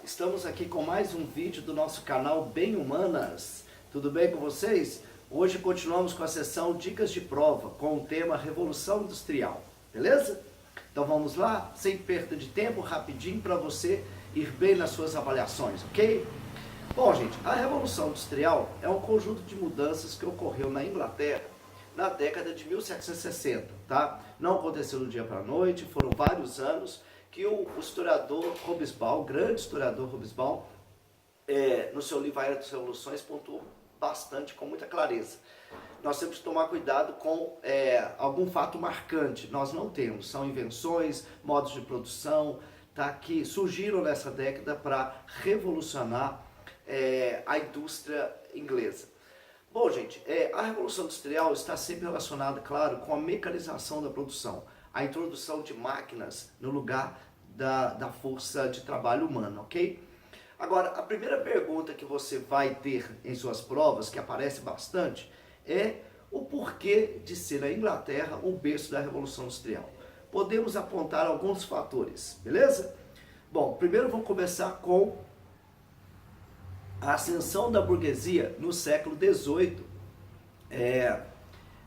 Estamos aqui com mais um vídeo do nosso canal Bem Humanas. Tudo bem com vocês? Hoje continuamos com a sessão Dicas de Prova, com o tema Revolução Industrial, beleza? Então vamos lá, sem perda de tempo, rapidinho para você ir bem nas suas avaliações, ok? Bom, gente, a Revolução Industrial é um conjunto de mudanças que ocorreu na Inglaterra na década de 1760, tá? Não aconteceu do dia para a noite, foram vários anos que o historiador Hobsbawm, o grande historiador Hobsbawm, no seu livro A Era das Revoluções, pontuou bastante, com muita clareza. Nós temos que tomar cuidado com algum fato marcante. Nós não temos, são invenções, modos de produção, tá, que surgiram nessa década para revolucionar a indústria inglesa. Bom, gente, a Revolução Industrial está sempre relacionada, claro, com a mecanização da produção, a introdução de máquinas no lugar da força de trabalho humana, ok? Agora, a primeira pergunta que você vai ter em suas provas, que aparece bastante, é o porquê de ser a Inglaterra o berço da Revolução Industrial. Podemos apontar alguns fatores, beleza? Bom, primeiro vamos começar com a ascensão da burguesia no século XVIII,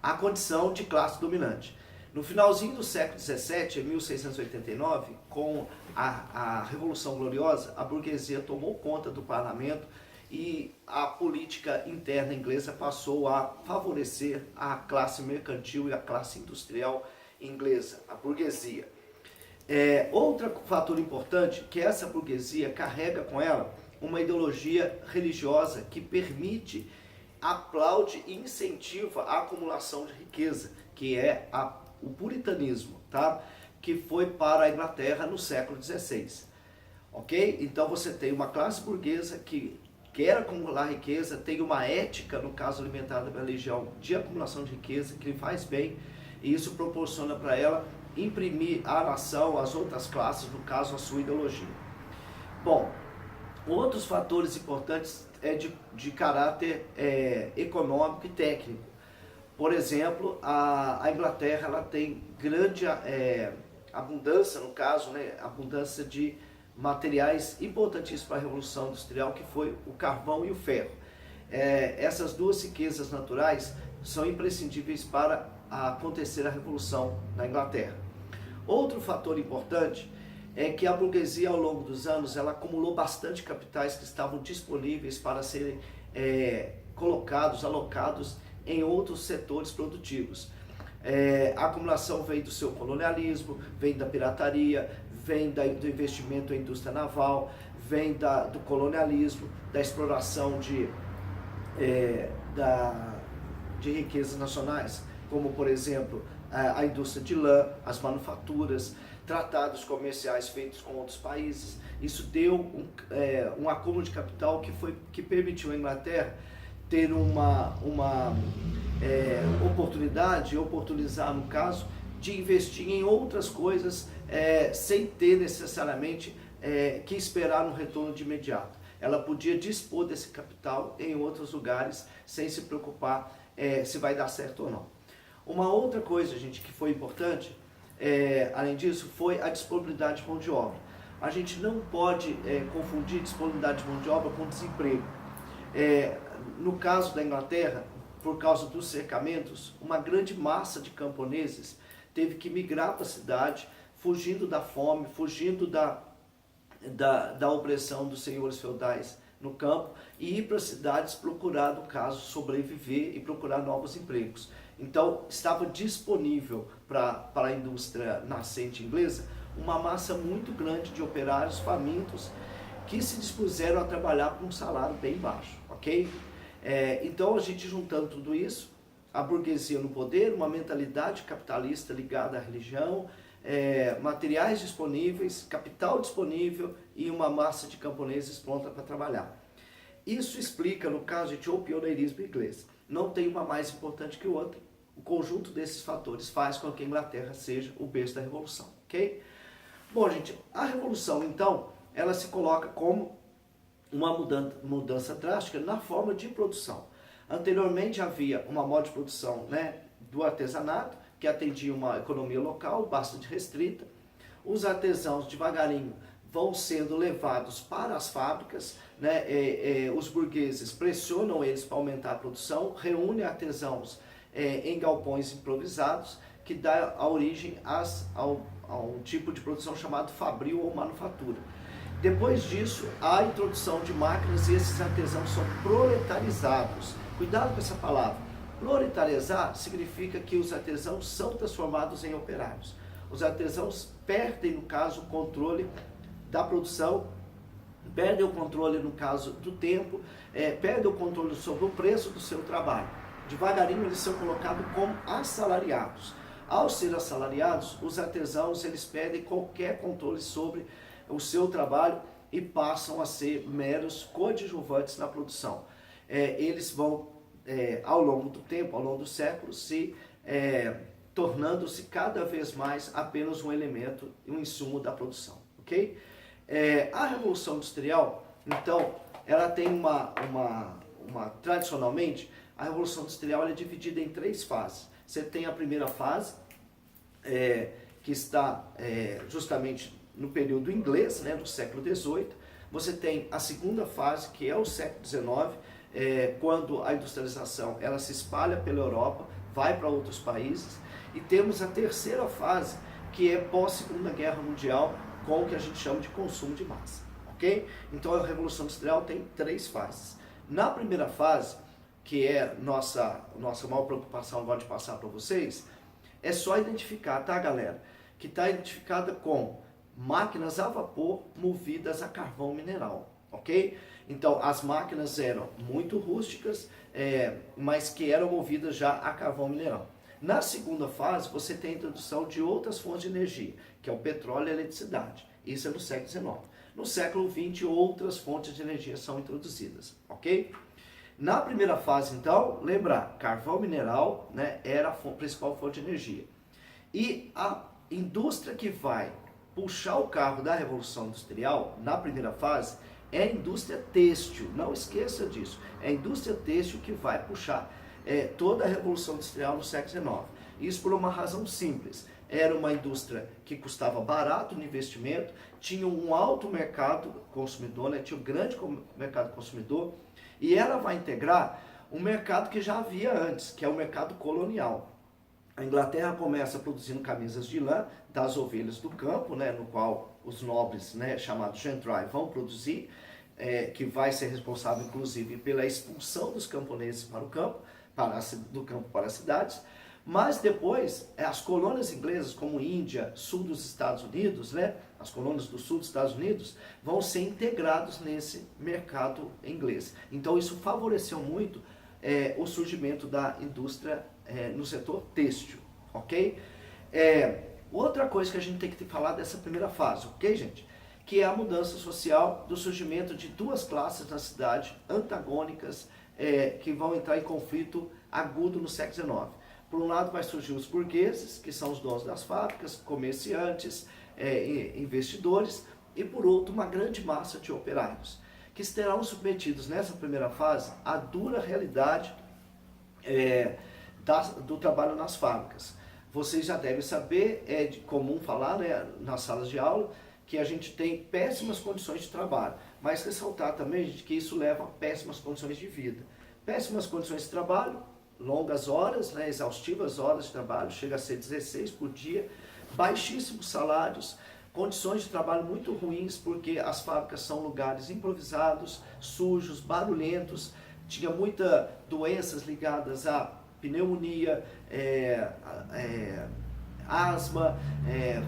a condição de classe dominante. No finalzinho do século XVII, em 1689, com a Revolução Gloriosa, a burguesia tomou conta do parlamento e a política interna inglesa passou a favorecer a classe mercantil e a classe industrial inglesa, a burguesia. Outro fator importante, que essa burguesia carrega com ela uma ideologia religiosa que permite, aplaude e incentiva a acumulação de riqueza, que é o puritanismo, tá? Que foi para a Inglaterra no século XVI, ok? Então você tem uma classe burguesa que quer acumular riqueza, tem uma ética, no caso alimentada pela religião, de acumulação de riqueza, que lhe faz bem, e isso proporciona para ela imprimir à nação, às outras classes, no caso a sua ideologia. Bom, outros fatores importantes de caráter econômico e técnico. Por exemplo, a Inglaterra ela tem grande abundância, no caso, né, abundância de materiais importantíssimos para a Revolução Industrial, que foi o carvão e o ferro. Essas duas riquezas naturais são imprescindíveis para acontecer a Revolução na Inglaterra. Outro fator importante é que a burguesia, ao longo dos anos, ela acumulou bastante capitais que estavam disponíveis para serem alocados em outros setores produtivos. A acumulação vem do seu colonialismo, vem da pirataria, vem do investimento em indústria naval, vem do colonialismo, da exploração de riquezas nacionais, como, por exemplo, a indústria de lã, as manufaturas, tratados comerciais feitos com outros países. Isso deu um acúmulo de capital que permitiu à Inglaterra ter uma oportunizar, no caso, de investir em outras coisas sem ter necessariamente que esperar um retorno de imediato. Ela podia dispor desse capital em outros lugares sem se preocupar se vai dar certo ou não. Uma outra coisa, gente, que foi importante, além disso, foi a disponibilidade de mão de obra. A gente não pode confundir disponibilidade de mão de obra com desemprego. No caso da Inglaterra, por causa dos cercamentos, uma grande massa de camponeses teve que migrar para a cidade, fugindo da fome, fugindo da opressão dos senhores feudais no campo, e ir para as cidades procurar, no caso, sobreviver e procurar novos empregos. Então, estava disponível para a indústria nascente inglesa uma massa muito grande de operários famintos que se dispuseram a trabalhar por um salário bem baixo, ok? Então, a gente juntando tudo isso, a burguesia no poder, uma mentalidade capitalista ligada à religião, materiais disponíveis, capital disponível e uma massa de camponeses pronta para trabalhar. Isso explica, no caso de o pioneirismo inglês. Não tem uma mais importante que o outro. O conjunto desses fatores faz com que a Inglaterra seja o berço da Revolução, ok? Bom, gente, a Revolução, então, ela se coloca como uma mudança drástica na forma de produção. Anteriormente havia uma modo de produção, né, do artesanato, que atendia uma economia local bastante restrita. Os artesãos devagarinho vão sendo levados para as fábricas, né? Os burgueses pressionam eles para aumentar a produção, reúnem artesãos em galpões improvisados, que dá a origem a um tipo de produção chamado fabril ou manufatura. Depois disso, há a introdução de máquinas e esses artesãos são proletarizados. Cuidado com essa palavra. Proletarizar significa que os artesãos são transformados em operários. Os artesãos perdem, no caso, o controle da produção, perdem o controle, no caso, do tempo, perdem o controle sobre o preço do seu trabalho. Devagarinho eles são colocados como assalariados. Ao ser assalariados, os artesãos eles perdem qualquer controle sobre o seu trabalho e passam a ser meros coadjuvantes na produção. Eles vão, ao longo do tempo, ao longo dos séculos, se tornando-se cada vez mais apenas um elemento e um insumo da produção. Ok? A Revolução Industrial, então, ela tem tradicionalmente, a Revolução Industrial é dividida em 3 fases. Você tem a primeira fase, que está justamente no período inglês, né, do século XVIII. Você tem a segunda fase, que é o século XIX, quando a industrialização ela se espalha pela Europa, vai para outros países. E temos a terceira fase, que é pós-Segunda Guerra Mundial, com o que a gente chama de consumo de massa. Ok? Então a Revolução Industrial tem 3 fases. Na primeira fase, que é nossa maior preocupação agora de passar para vocês, é só identificar, tá, galera? Que está identificada com máquinas a vapor movidas a carvão mineral, ok? Então, as máquinas eram muito rústicas, mas que eram movidas já a carvão mineral. Na segunda fase, você tem a introdução de outras fontes de energia, que é o petróleo e a eletricidade. Isso é no século XIX. No século XX, outras fontes de energia são introduzidas, ok? Na primeira fase, então, lembrar, carvão mineral, né, era a principal fonte de energia. E a indústria que vai puxar o carro da Revolução Industrial, na primeira fase, é a indústria têxtil. Não esqueça disso. É a indústria têxtil que vai puxar toda a Revolução Industrial no século XIX. Isso por uma razão simples. Era uma indústria que custava barato no investimento, tinha um alto mercado consumidor, né? Tinha um grande mercado consumidor, e ela vai integrar um mercado que já havia antes, que é o mercado colonial. A Inglaterra começa produzindo camisas de lã das ovelhas do campo, né, no qual os nobres, né, chamados gentry, vão produzir, que vai ser responsável, inclusive, pela expulsão dos camponeses para o campo, do campo para as cidades. Mas depois, as colônias inglesas, como Índia, sul dos Estados Unidos, né, as colônias do sul dos Estados Unidos, vão ser integrados nesse mercado inglês. Então isso favoreceu muito o surgimento da indústria no setor têxtil, ok? Outra coisa que a gente tem que falar dessa primeira fase, ok, gente? Que é a mudança social do surgimento de 2 classes na cidade, antagônicas, que vão entrar em conflito agudo no século XIX. Por um lado vai surgir os burgueses, que são os donos das fábricas, comerciantes, investidores, e por outro uma grande massa de operários, que estarão submetidos nessa primeira fase à dura realidade do trabalho nas fábricas. Vocês já devem saber, é comum falar, né, nas salas de aula, que a gente tem péssimas condições de trabalho, mas ressaltar também, gente, que isso leva a péssimas condições de vida. Péssimas condições de trabalho, longas horas, né, exaustivas horas de trabalho, chega a ser 16 por dia, baixíssimos salários, condições de trabalho muito ruins, porque as fábricas são lugares improvisados, sujos, barulhentos, tinha muitas doenças ligadas à pneumonia, asma,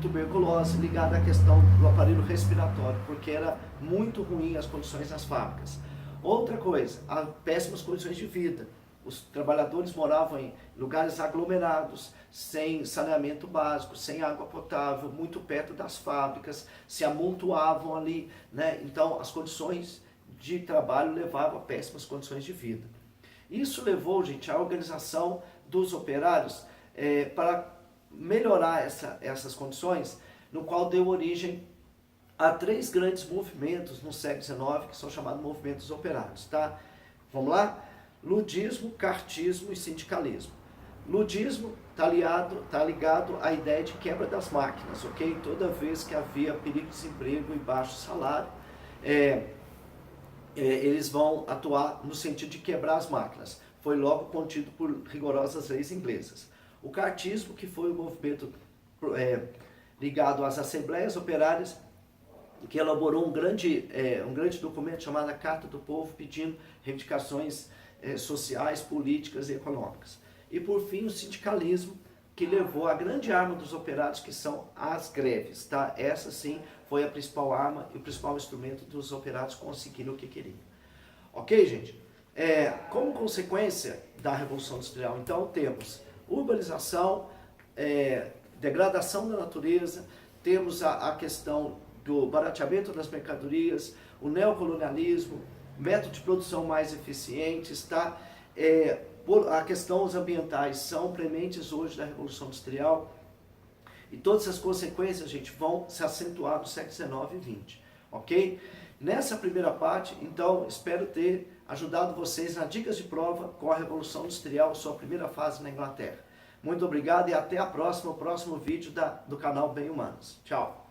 tuberculose, ligada à questão do aparelho respiratório, porque era muito ruim as condições nas fábricas. Outra coisa, péssimas condições de vida. Os trabalhadores moravam em lugares aglomerados, sem saneamento básico, sem água potável, muito perto das fábricas, se amontoavam ali, né? Então as condições de trabalho levavam a péssimas condições de vida. Isso levou, gente, à organização dos operários para melhorar essas condições, no qual deu origem a 3 grandes movimentos no século XIX, que são chamados movimentos operários, tá? Vamos lá? Ludismo, cartismo e sindicalismo. Ludismo está ligado à ideia de quebra das máquinas, ok? Toda vez que havia perigo de desemprego e baixo salário, eles vão atuar no sentido de quebrar as máquinas. Foi logo contido por rigorosas leis inglesas. O cartismo, que foi o movimento ligado às assembleias operárias, que elaborou um grande documento chamado a Carta do Povo, pedindo reivindicações sociais, políticas e econômicas. E por fim o sindicalismo, que levou a grande arma dos operários, que são as greves. Tá? Essa sim foi a principal arma e o principal instrumento dos operários conseguirem o que queriam. Ok, gente? Como consequência da Revolução Industrial, então, temos urbanização, degradação da natureza, temos a questão do barateamento das mercadorias, o neocolonialismo, métodos de produção mais eficientes, tá? A questão dos ambientais são prementes hoje da Revolução Industrial, e todas as consequências, gente, vão se acentuar no século XIX e XX, ok? Nessa primeira parte, então, espero ter ajudado vocês nas dicas de prova com a Revolução Industrial, sua primeira fase na Inglaterra. Muito obrigado e até a próxima, o próximo vídeo do canal Bem Humanos. Tchau!